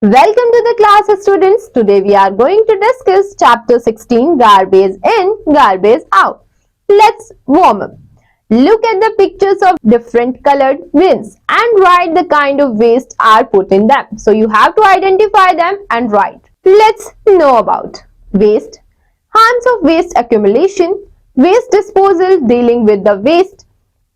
Welcome to the class, students. Today we are going to discuss chapter 16, garbage in, garbage out. Let's warm up. Look at the pictures of different colored bins and write the kind of waste are put in them. So you have to identify them and write. Let's know about waste, harms of waste accumulation, waste disposal, dealing with the waste,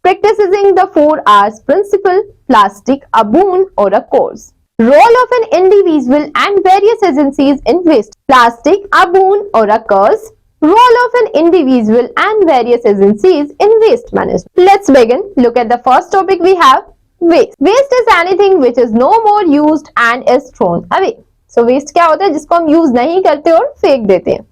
practicing the 4 R's principle, plastic, a boon or a course. Role of an individual and various agencies in waste. Plastic, a boon or a curse. Role of an individual and various agencies in waste management. Let's begin. Look at the first topic we have, waste. Waste is anything which is no more used and is thrown away. So waste क्या होता है जिसको हम use नहीं करते और फेंक देते हैं.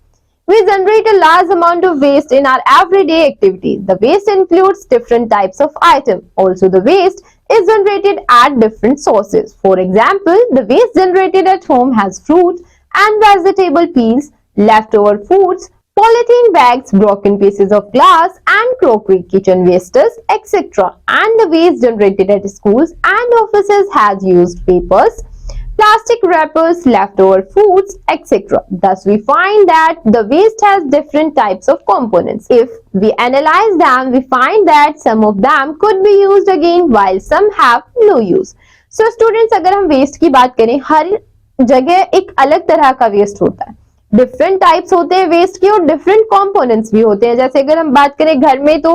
We generate a large amount of waste in our everyday activities. The waste includes different types of items. Also, the waste is generated at different sources. For example, the waste generated at home has fruit and vegetable peels, leftover foods, polythene bags, broken pieces of glass and crockery, kitchen wastes, etc. And the waste generated at schools and offices has used papers, plastic wrappers, leftover foods, etc. Thus, we find that the waste has different types of components. If we analyze them, we find that some of them could be used again while some have no use. So, students, अगर हम waste की बात करें, हर जगह एक अलग तरह का waste होता है. Different types होते हैं waste के और different components भी होते हैं. जैसे अगर हम बात करें घर में तो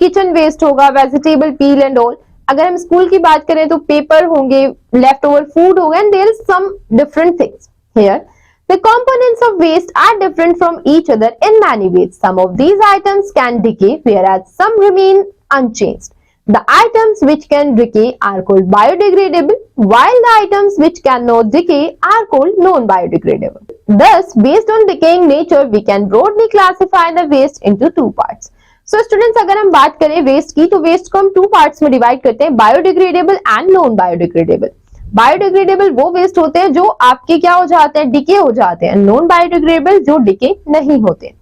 kitchen waste होगा, vegetable peel and all. अगर हम स्कूल की बात करें तो पेपर होंगे, लेफ्ट ओवर फूड होगा and there is some different things here. The components of waste are different from each other in many ways. Some of these items can decay, whereas some remain unchanged. The items which can decay are called biodegradable, while the items which cannot decay are called non-biodegradable. Thus, based on decaying nature, we can broadly classify the waste into two parts. So students अगर हम बात करें waste की तो waste को हम 2 parts में divide करते हैं, biodegradable and non biodegradable. Biodegradable वो वेस्ट होते हैं जो आपके क्या हो जाते हैं, डिके हो जाते हैं. नॉन बायोडिग्रेडेबल जो डिके नहीं होते.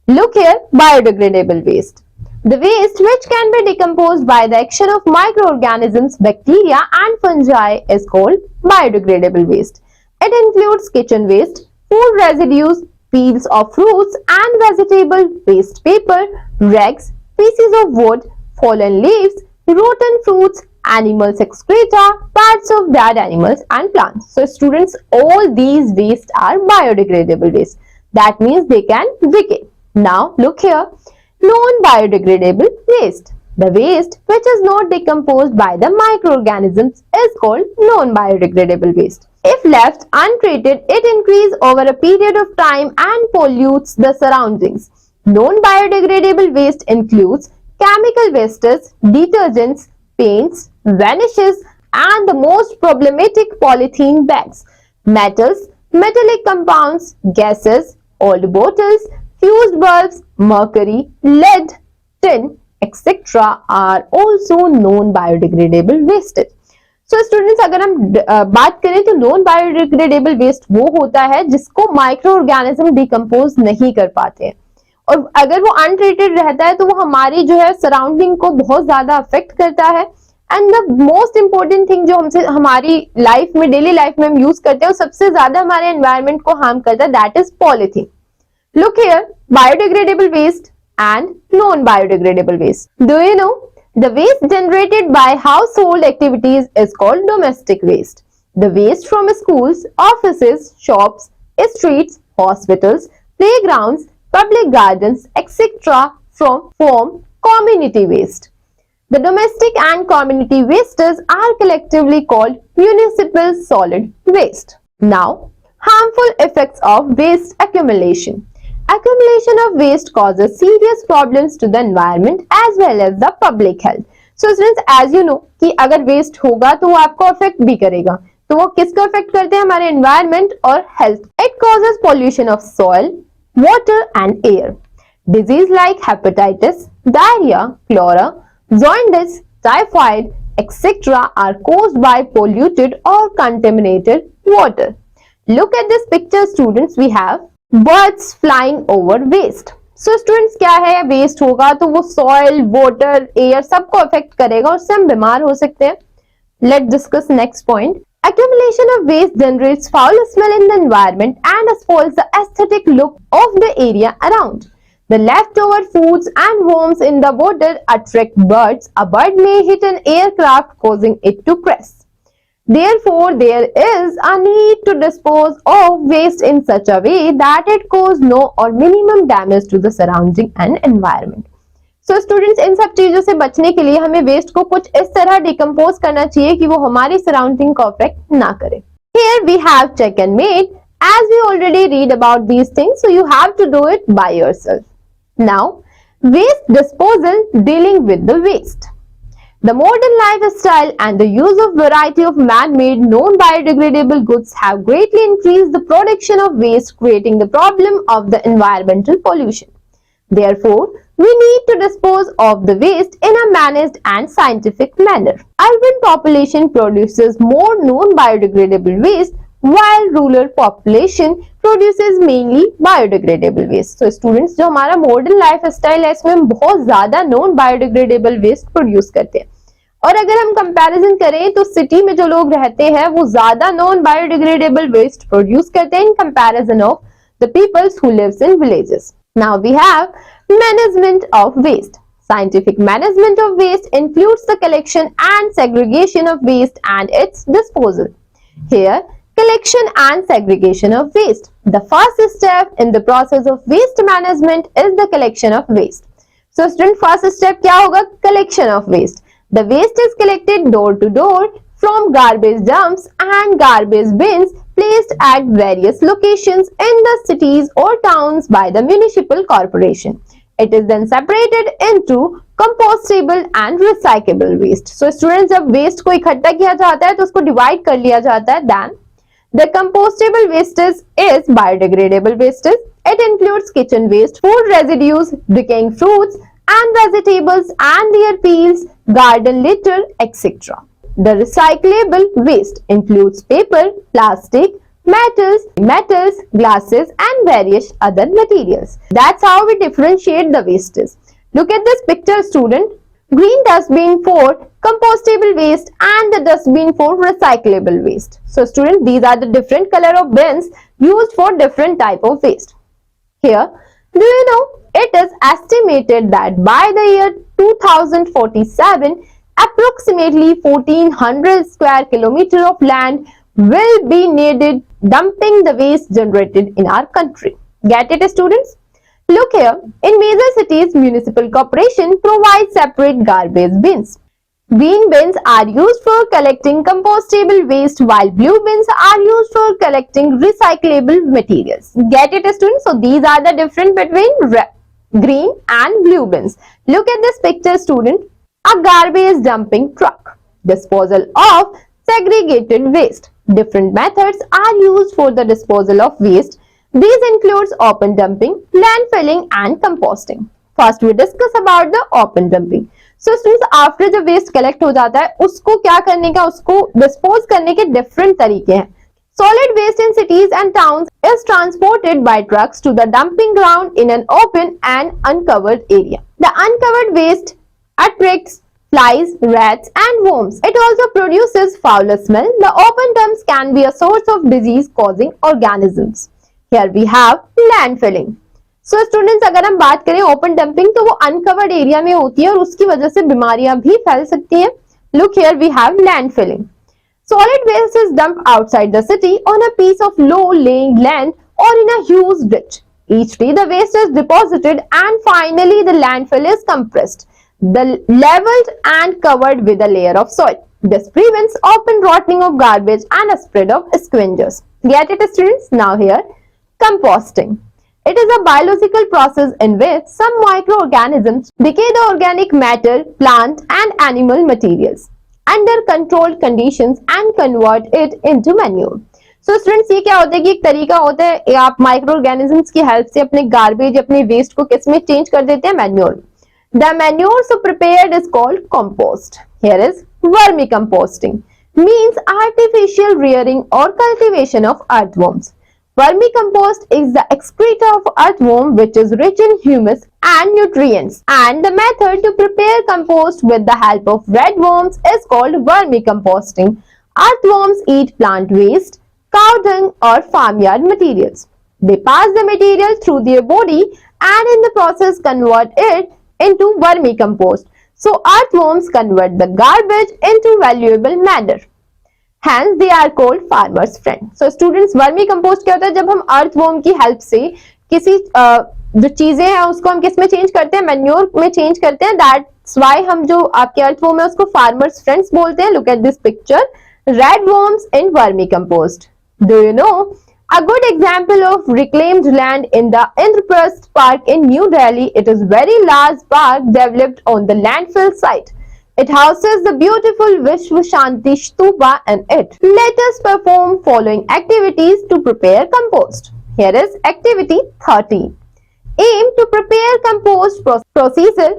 Look here, biodegradable waste, the waste which can be decomposed by the action of microorganisms, bacteria and fungi is called biodegradable waste. It includes kitchen waste, food residues, peels of fruits and vegetable, waste paper, rags, pieces of wood, fallen leaves, rotten fruits, animals excreta, parts of dead animals and plants. So students, all these waste are biodegradable waste. That means they can decay. Now look here, non-biodegradable waste. The waste which is not decomposed by the microorganisms is called non-biodegradable waste. If left untreated, it increases over a period of time and pollutes the surroundings. Non-biodegradable waste includes chemical wastes, detergents, paints, varnishes, and the most problematic polythene bags. Metals, metallic compounds, gases, old bottles, fused bulbs, mercury, lead, tin, etc. are also non-biodegradable wastes. So students अगर हम बात करें तो non biodegradable waste वो होता है जिसको micro organism decompose नहीं कर पाते हैं और अगर वो अनट्रीटेड रहता है तो वो हमारी जो है सराउंडिंग को बहुत ज्यादा अफेक्ट करता है. And the most important thing जो हमसे हमारी लाइफ में डेली लाइफ में हम यूज करते हैं वो सबसे ज्यादा हमारे एनवायरमेंट को हार्म करता है, that is polythene. Look here, biodegradable waste and non biodegradable waste. Do you know the waste generated by household activities is called domestic waste. The waste from schools, offices, shops, streets, hospitals, playgrounds, public gardens, etc. form community waste. The domestic and community wastes are collectively called municipal solid waste. Now, harmful effects of waste accumulation. Accumulation of waste causes serious problems to the environment as well as the public health. So students, as you know कि अगर waste होगा तो वो आपको affect भी करेगा. तो वो किसको affect करते हैं, हमारे environment और health. It causes pollution of soil, water and air. Disease like hepatitis, diarrhea, cholera, jaundice, typhoid, etc. are caused by polluted or contaminated water. Look at this picture, students. We have birds flying over waste. So students क्या है, waste होगा तो वो soil, water, air सबको affect करेगा और उससे हम बीमार हो सकते हैं. Let's discuss next point, Accumulation of waste generates foul smell in the environment and spoils the aesthetic look of the area around. The leftover foods and worms in the water attract birds. A bird may hit an aircraft, causing it to crash. Therefore, there is a need to dispose of waste in such a way that it causes no or minimum damage to the surrounding and environment. So students, इन सब चीजों से बचने के लिए हमें waste को कुछ इस तरह डिकम्पोज करना चाहिए कि वो हमारी सराउंडिंग को अफेक्ट ना करे. Here we have check and mate. As we already read about these things, so you have to do it by yourself. Now, waste disposal, dealing with the waste. The modern lifestyle and the use of variety of man-made non-biodegradable goods have greatly increased the production of waste, creating the problem of the environmental pollution. Therefore, we need to dispose of the waste in a managed and scientific manner. Urban population produces more non-biodegradable waste, while rural population produces mainly biodegradable waste. So students, जो हमारा modern lifestyle है इसमें हम बहुत ज़्यादा non-biodegradable waste produce करते हैं. और अगर हम कंपैरिजन करें तो सिटी में जो लोग रहते हैं वो ज़्यादा non-biodegradable waste produce करते हैं in comparison of the peoples who lives in villages. Now we have management of waste. Scientific management of waste includes the collection and segregation of waste and its disposal. Here, collection and segregation of waste. The first step in the process of waste management is the collection of waste. So student, first step क्या होगा? Collection of waste. The waste is collected door to door from garbage dumps and garbage bins placed at various locations in the cities or towns by the municipal corporation. It is then separated into compostable and recyclable waste. So students, जब waste को इकट्ठा किया जाता है तो उसको divide कर लिया जाता है. Then the compostable waste is biodegradable waste. It includes kitchen waste, food residues, decaying fruits and vegetables and their peels, garden litter, etc. The recyclable waste includes paper, plastic, metals, glasses and various other materials. That's how we differentiate the wastes. Look at this picture student. Green dustbin for compostable waste and the dustbin for recyclable waste. So student, these are the different color of bins used for different type of waste. Here, do you know, it is estimated that by the year 2047, approximately 1400 square kilometer of land will be needed dumping the waste generated in our country. Get it, students? Look here, in major cities, municipal corporation provides separate garbage bins. Green bins are used for collecting compostable waste while blue bins are used for collecting recyclable materials. Get it, students? So these are the difference between green and blue bins. Look at this picture, student. A garbage dumping truck. Disposal of segregated waste. Different methods are used for the disposal of waste. These includes open dumping, landfilling and composting. First we discuss about the open dumping. So students, after the waste collect हो जाता है उसको क्या करने का, उसको dispose करने के different तरीके हैं. Solid waste in cities and towns is transported by trucks to the dumping ground in an open and uncovered area. The uncovered waste attracts flies, rats and worms. It also produces foul smell. The open dumps can be a source of disease causing organisms. Here we have landfilling. So students, अगर हम बात करें open dumping तो वो uncovered area में होती है और उसकी वजह से बीमारियां भी फैल सकती हैं. Look here we have landfilling. Solid waste is dumped outside the city on a piece of low-lying land or in a huge ditch. Each day the waste is deposited and finally the landfill is compressed, leveled and covered with a layer of soil. This prevents open rotting of garbage and a spread of scavengers. Get it, students? Now here, composting. It is a biological process in which some microorganisms decay the organic matter, plant and animal materials under controlled conditions and convert it into manure. So students, ये क्या होता है कि एक तरीका होता है आप माइक्रो ऑर्गेनिजम्स की हेल्प से अपने गार्बेज, अपने वेस्ट को किस में चेंज कर देते हैं? Manure. The manure so prepared is called compost. Here is vermicomposting. Means artificial rearing or cultivation of earthworms. Vermicompost is the excreta of earthworm which is rich in humus and nutrients, and the method to prepare compost with the help of red worms is called vermicomposting. Earthworms eat plant waste, cow dung or farmyard materials. They pass the material through their body and in the process convert it into vermicompost. So earthworms convert the garbage into valuable matter. Hence they are called farmers friend. So students, vermi compost क्या होता है? जब हम earthworm की help से किसी जो चीजें हैं उसको हम किस में चेंज करते हैं? मैन्योर में चेंज करते हैं. दैट्स व्हाई हम जो आपके अर्थवॉर्म है उसको फार्मर्स फ्रेंड्स बोलते हैं. Look at this picture, red worms in vermicompost. Do you know? A good example of reclaimed land in the Indraprasth Park in New Delhi. It is very large park developed on the landfill site. It houses the beautiful Vishwa Shanti Stupa in it. Let us perform following activities to prepare compost. Here is activity 13. Aim to prepare compost procedure.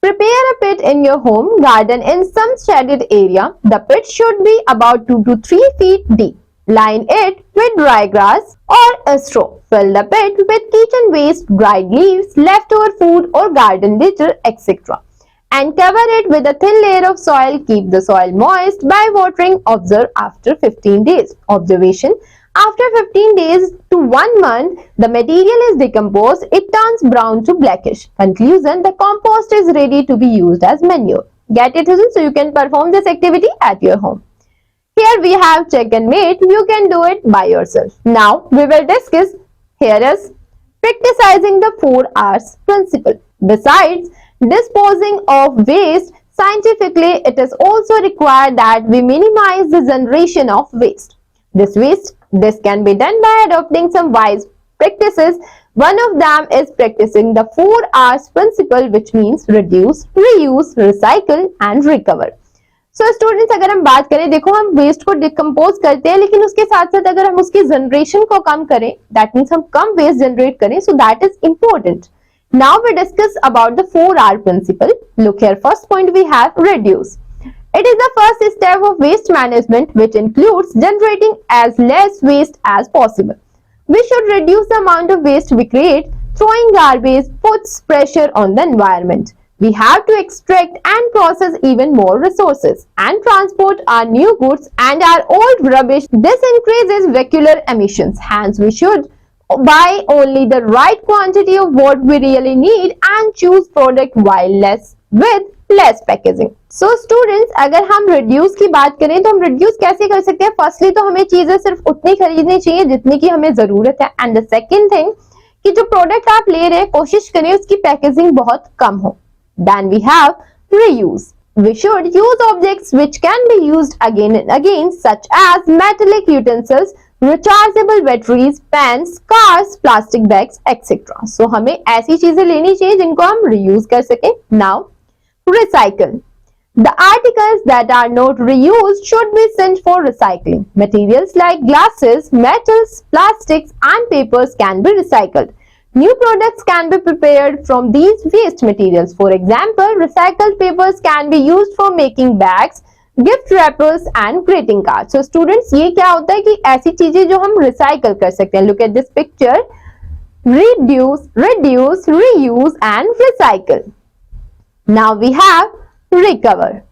Prepare a pit in your home garden in some shaded area. The pit should be about 2 to 3 feet deep. Line it with dry grass or straw. Fill the pit with kitchen waste, dried leaves, leftover food or garden litter, etc. And cover it with a thin layer of soil. Keep the soil moist by watering. Observe after 15 days. Observation: after 15 days to 1 month, the material is decomposed. It turns brown to blackish. Conclusion: the compost is ready to be used as manure. Get it, students? So you can perform this activity at your home. Here we have check and mate. You can do it by yourself. Now we will discuss. Here is practicing the 4 R's principle. Besides disposing of waste scientifically, it is also required that we minimize the generation of waste. This can be done by adopting some wise practices. One of them is practicing the 4 R's principle, which means reduce, reuse, recycle and recover. So students, अगर हम बात करें, देखो हम waste को decompose करते हैं, लेकिन उसके साथ साथ अगर हम उसकी जनरेशन को कम करें, दैट मीन्स हम कम वेस्ट जनरेट करें, so that is important. Now we discuss about the 4R principle. Look here, first point we have reduce. It is the first step of waste management, which includes generating as less waste as possible. We should reduce the amount of waste we create. Throwing garbage puts pressure on the environment. We have to extract and process even more resources and transport our new goods and our old rubbish. This increases vehicular emissions. Hence, we should buy only the right quantity of what we really need and choose product with less packaging. So students, अगर हम reduce की बात करें तो हम reduce कैसे कर सकते हैं? Firstly तो हमें चीजें सिर्फ उतनी खरीदनी चाहिए जितनी की हमें जरूरत है. And the second thing कि जो product आप ले रहे हैं कोशिश करें उसकी packaging बहुत कम हो. Then we have reuse. We should use objects which can be used again and again, such as metallic utensils, rechargeable batteries, pens, cars, plastic bags, etc. So हमें ऐसी चीजें लेनी चाहिए जिनको हम reuse कर सकें. Now, recycle. The articles that are not reused should be sent for recycling. Materials like glasses, metals, plastics, and papers can be recycled. New products can be prepared from these waste materials. For example, recycled papers can be used for making bags, gift rappers and greeting card. So students, ये क्या होता है कि ऐसी चीजें जो हम recycle कर सकते हैं. Look at this picture, reduce, reuse and recycle. Now we have recover.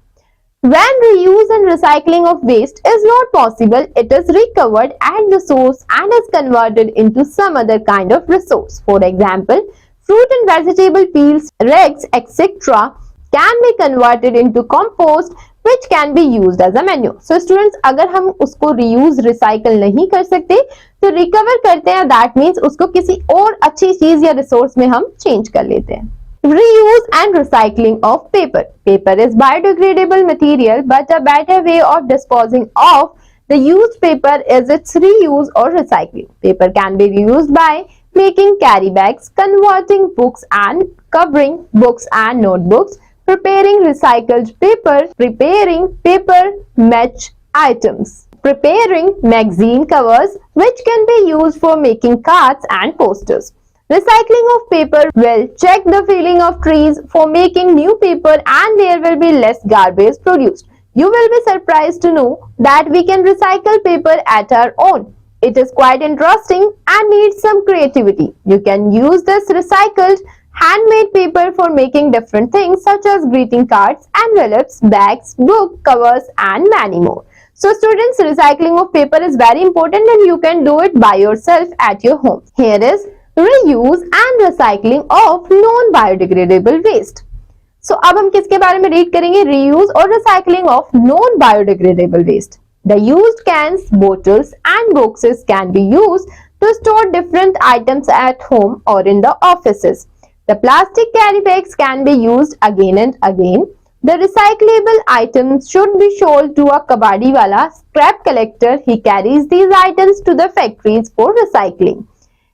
When reuse and recycling of waste is not possible, it is recovered at the source and is converted into some other kind of resource. For example, fruit and vegetable peels, rags, etc. can be converted into compost which can be used as a manure. So students, अगर हम उसको reuse, recycle नहीं कर सकते तो recover करते हैं. That means उसको किसी और अच्छी चीज या resource में हम change कर लेते हैं. Reuse and recycling of paper. Paper is biodegradable material, but a better way of disposing of the used paper is its reuse or recycling. Paper can be reused by making carry bags, converting books and covering books and notebooks, preparing recycled paper, preparing paper match items, preparing magazine covers which can be used for making cards and posters. Recycling of paper will check the felling of trees for making new paper and there will be less garbage produced. You will be surprised to know that we can recycle paper at our own. It is quite interesting and needs some creativity. You can use this recycled handmade paper for making different things such as greeting cards, envelopes, bags, book covers and many more. So students, recycling of paper is very important and you can do it by yourself at your home. Here is reuse and recycling of non-biodegradable waste. So अब हम किसके बारे में read करेंगे? Reuse और recycling of non-biodegradable waste. The used cans, bottles and boxes can be used to store different items at home or in the offices. The plastic carry bags can be used again and again. The recyclable items should be sold to a kabadiwala scrap collector. He carries these items to the factories for recycling.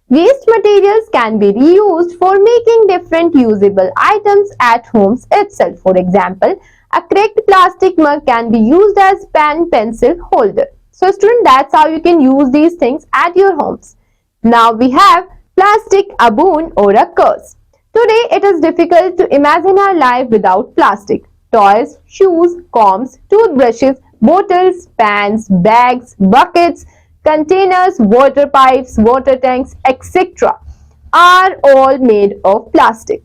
Waste materials can be reused for making different usable items at homes itself. For example, a cracked plastic mug can be used as pen pencil holder. So student, that's how you can use these things at your homes. Now we have plastic, a boon or a curse. Today it is difficult to imagine our life without plastic. Toys, shoes, combs, toothbrushes, bottles, pans, bags, buckets, containers, water pipes, water tanks, etc. are all made of plastic.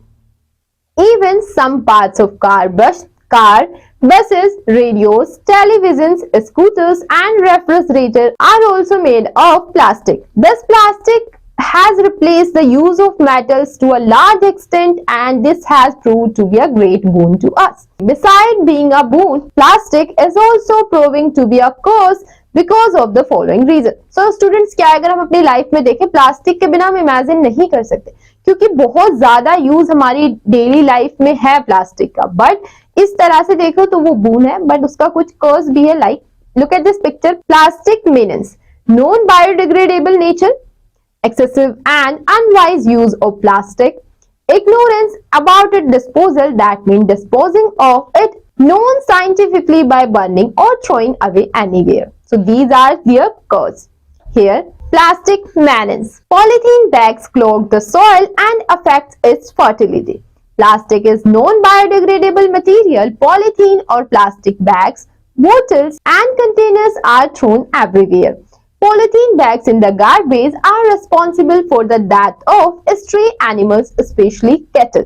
Even some parts of car, buses, radios, televisions, scooters and refrigerators are also made of plastic. This plastic has replaced the use of metals to a large extent and this has proved to be a great boon to us. Besides being a boon, plastic is also proving to be a curse because of the following reason. So students, क्या अगर हम अपनी life में देखें, plastic के बिना हम imagine नहीं कर सकते क्योंकि बहुत ज्यादा यूज हमारी डेली लाइफ में है प्लास्टिक का, बट इस तरह से देखो तो वो बून है, बट उसका कुछ कर्स भी है. Like look at this picture. Plastic means non biodegradable nature, excessive and unwise use of plastic, ignorance about its disposal, that means disposing of it non-scientifically by burning or throwing away anywhere. So these are their causes. Here, plastic menace. Polythene bags clog the soil and affect its fertility. Plastic is non-biodegradable material. Polythene or plastic bags, bottles and containers are thrown everywhere. Polythene bags in the garbage are responsible for the death of stray animals, especially cattle.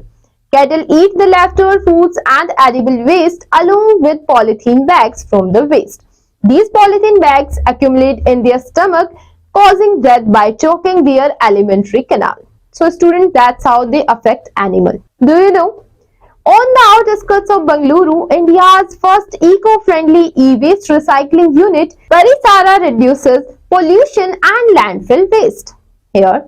Cattle eat the leftover foods and edible waste along with polythene bags from the waste. These polythene bags accumulate in their stomach, causing death by choking their alimentary canal. So students, that's how they affect animals. Do you know? On the outskirts of Bengaluru, India's first eco-friendly e-waste recycling unit, Parisara reduces pollution and landfill waste. Here,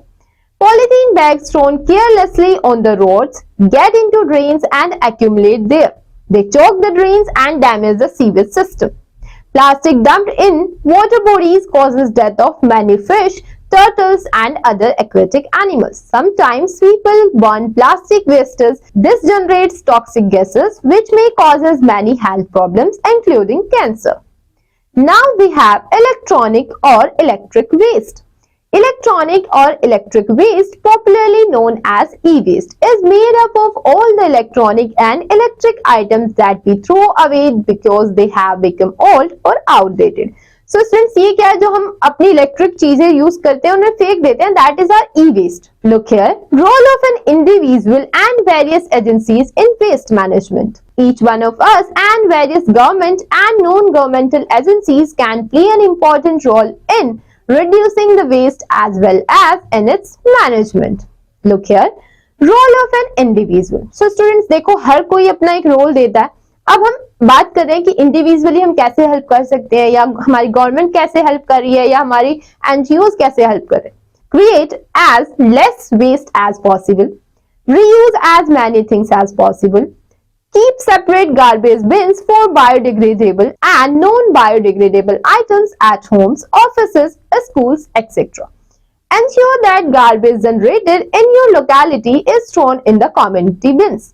polythene bags thrown carelessly on the roads get into drains and accumulate there. They choke the drains and damage the sewage system. Plastic dumped in water bodies causes death of many fish, turtles and other aquatic animals. Sometimes people burn plastic wastes. This generates toxic gases which may cause many health problems including cancer. Now we have electronic or electric waste. Electronic or electric waste, popularly known as e-waste, is made up of all the electronic and electric items that we throw away because they have become old or outdated. So students, ये क्या है जो हम अपनी electric चीजें use करते हैं उन्हें फेंक देते हैं, that is our e-waste. Look here, role of an individual and various agencies in waste management. Each one of us and various government and non-governmental agencies can play an important role in reducing the waste as well as in its management. Look here, role of an individual. So students, देखो हर कोई अपना एक role देता है. अब हम बात कर रहे हैं कि इंडिविजुअली हम कैसे हेल्प कर सकते हैं, या हमारी गवर्नमेंट कैसे हेल्प कर रही है, या हमारी एनजीओज कैसे हेल्प कर रहे हैं. Create as less waste as possible, reuse as many things as possible, keep separate garbage bins for biodegradable and non-biodegradable items at homes, offices, schools, etc. Ensure that garbage generated in your locality is thrown in the community bins.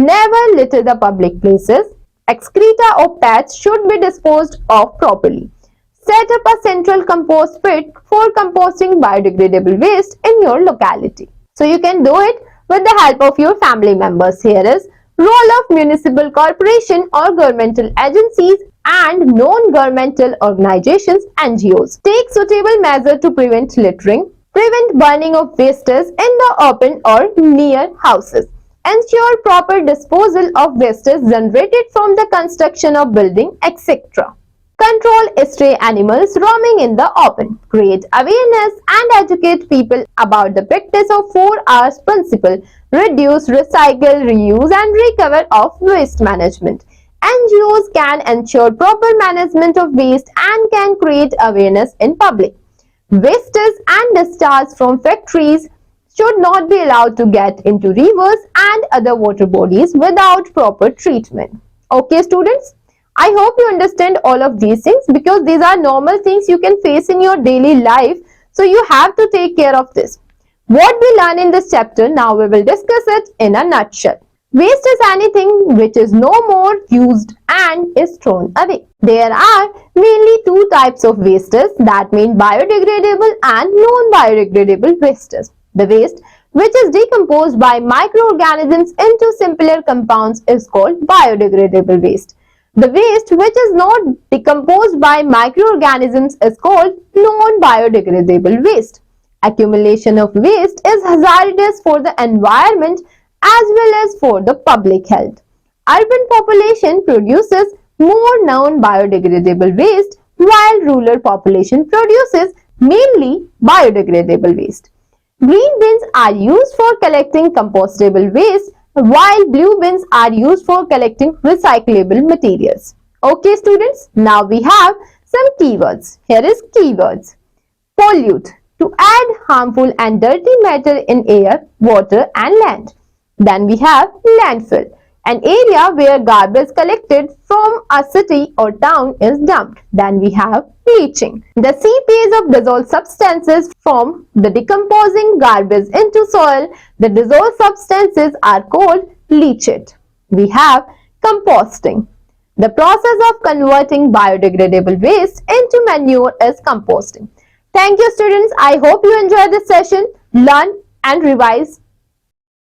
Never litter the public places. Excreta of pets should be disposed of properly. Set up a central compost pit for composting biodegradable waste in your locality. So you can do it with the help of your family members. Here is role of municipal corporation or governmental agencies and non-governmental organizations, NGOs. Take suitable measures to prevent littering. Prevent burning of wastes in the open or near houses. Ensure proper disposal of wastes generated from the construction of building, etc. control stray animals roaming in the open, create awareness and educate people about the practice of 4 R's principle, reduce, recycle, reuse and recover of waste management. NGOs can ensure proper management of waste and can create awareness in public. Wastes and discharge from factories should not be allowed to get into rivers and other water bodies without proper treatment. Okay, students? I hope you understand all of these things because these are normal things you can face in your daily life. So you have to take care of this. What we learn in this chapter, now we will discuss it in a nutshell. Waste is anything which is no more used and is thrown away. There are mainly two types of wastes, that mean biodegradable and non-biodegradable wastes. The waste which is decomposed by microorganisms into simpler compounds is called biodegradable waste. The waste which is not decomposed by microorganisms is called non-biodegradable waste. Accumulation of waste is hazardous for the environment as well as for the public health. Urban population produces more non-biodegradable waste while rural population produces mainly biodegradable waste. Green bins are used for collecting compostable waste while blue bins are used for collecting recyclable materials. Okay students, now we have some keywords. Here is keywords. Pollute, to add harmful and dirty matter in air, water and land. Then we have landfill, an area where garbage collected from a city or town is dumped. Then we have leaching, the seepage of dissolved substances from the decomposing garbage into soil. The dissolved substances are called leachate. We have composting, the process of converting biodegradable waste into manure is composting. Thank you students. I hope you enjoyed this session. Learn and revise